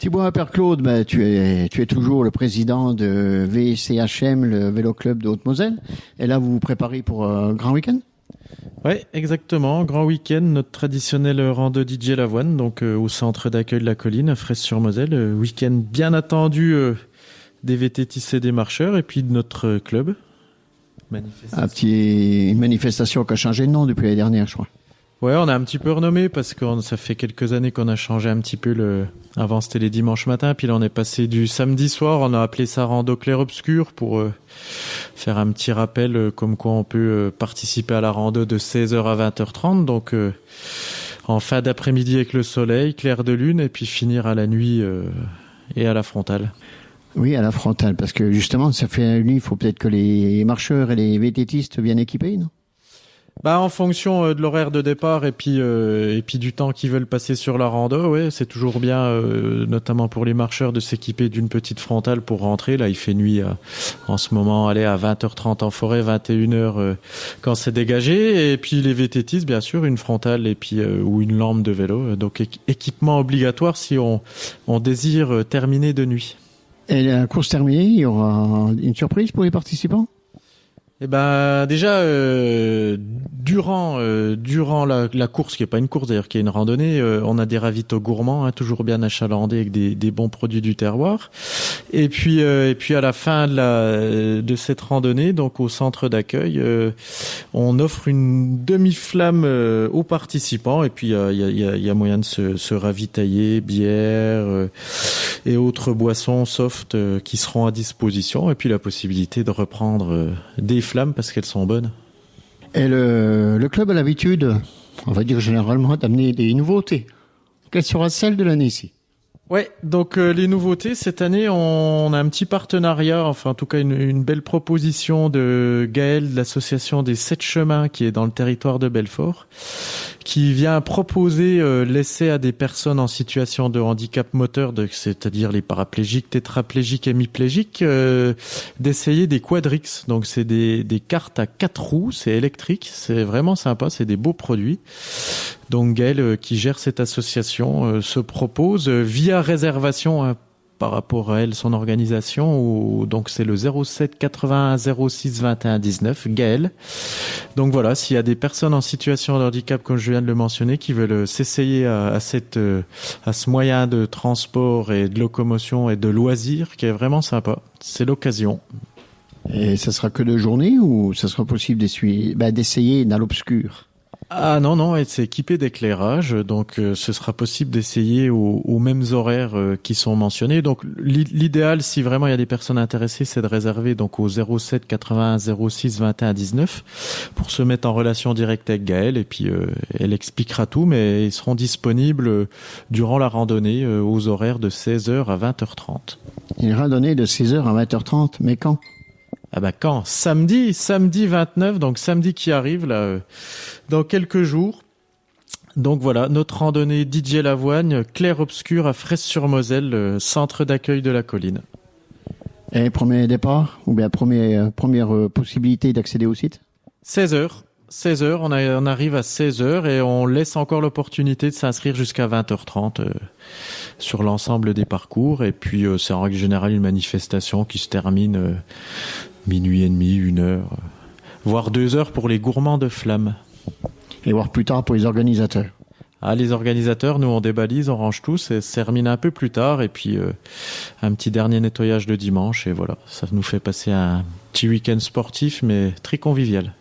Thibaut Claude, tu es toujours le président de VCHM, le vélo club de Haute-Moselle. Et là, vous vous préparez pour un grand week-end? Oui, exactement. Grand week-end, notre traditionnel rando DJ Lavoine, donc au centre d'accueil de la colline, à Fraisse-sur-Moselle. Week-end bien attendu des VTTistes et des marcheurs, et puis de notre club. Une manifestation qui a changé de nom depuis l'année dernière, je crois. Ouais, on a un petit peu renommé parce que ça fait quelques années qu'on a changé un petit peu avant c'était les dimanches matins, puis là on est passé du samedi soir, on a appelé ça rando clair-obscur pour faire un petit rappel comme quoi on peut participer à la rando de 16h à 20h30, donc en fin d'après-midi avec le soleil, clair de lune, et puis finir à la nuit et à la frontale. Oui, à la frontale, parce que justement, ça fait la nuit, il faut peut-être que les marcheurs et les VTTistes viennent équipés, non? En fonction de l'horaire de départ et puis du temps qu'ils veulent passer sur la rando, ouais, c'est toujours bien, notamment pour les marcheurs, de s'équiper d'une petite frontale pour rentrer. Là, il fait nuit en ce moment, aller à 20h30 en forêt, 21h quand c'est dégagé. Et puis les VTTistes, bien sûr, une frontale et puis ou une lampe de vélo. Donc équipement obligatoire si on désire terminer de nuit. Et la course terminée, il y aura une surprise pour les participants? Déjà durant la course, qui est pas une course d'ailleurs, qui est une randonnée, on a des ravitaux gourmands, toujours bien achalandés avec des bons produits du terroir. Et puis à la fin de cette randonnée, donc au centre d'accueil, on offre une demi-flamme aux participants. Et puis il y a moyen de se ravitailler, bière et autres boissons soft qui seront à disposition. Et puis la possibilité de reprendre des flammes parce qu'elles sont bonnes. Et le club a l'habitude, on va dire généralement, d'amener des nouveautés. Quelle sera celle de l'année ici? Ouais, donc les nouveautés, cette année, on a un petit partenariat, enfin en tout cas une belle proposition de Gaël de l'association des 7 chemins qui est dans le territoire de Belfort, qui vient proposer l'essai à des personnes en situation de handicap moteur, c'est-à-dire les paraplégiques, tétraplégiques, hémiplégiques, d'essayer des quadrix. Donc c'est des cartes à 4 roues, c'est électrique, c'est vraiment sympa, c'est des beaux produits. Donc Gaël, qui gère cette association, se propose via réservation par rapport à elle, son organisation, donc c'est le 07 81 06 21 19, Gaël. Donc voilà, s'il y a des personnes en situation de handicap, comme je viens de le mentionner, qui veulent s'essayer à ce moyen de transport et de locomotion et de loisirs, qui est vraiment sympa, c'est l'occasion. Et ça sera que de journée ou ça sera possible d'essayer dans l'obscur? Ah non, c'est équipé d'éclairage, donc ce sera possible d'essayer aux mêmes horaires qui sont mentionnés. Donc l'idéal, si vraiment il y a des personnes intéressées, c'est de réserver donc au 07 81 06 21 19 pour se mettre en relation directe avec Gaëlle, et puis elle expliquera tout, mais ils seront disponibles durant la randonnée aux horaires de 16h à 20h30. Une randonnée de 16h à 20h30, mais quand? Quand? Samedi 29, donc samedi qui arrive là, dans quelques jours. Donc voilà, notre randonnée DJ Lavoine, clair-obscur à Fraisse-sur-Moselle, centre d'accueil de la colline. Et premier départ, ou bien première possibilité d'accéder au site? 16h, on arrive à 16h et on laisse encore l'opportunité de s'inscrire jusqu'à 20h30 sur l'ensemble des parcours. Et puis c'est en règle générale une manifestation qui se termine minuit et demi, 1h, voire 2h pour les gourmands de flammes. Et voire plus tard pour les organisateurs. Les organisateurs, nous on débalise, on range tout, c'est terminé un peu plus tard, et puis un petit dernier nettoyage de dimanche, et voilà, ça nous fait passer un petit week-end sportif mais très convivial.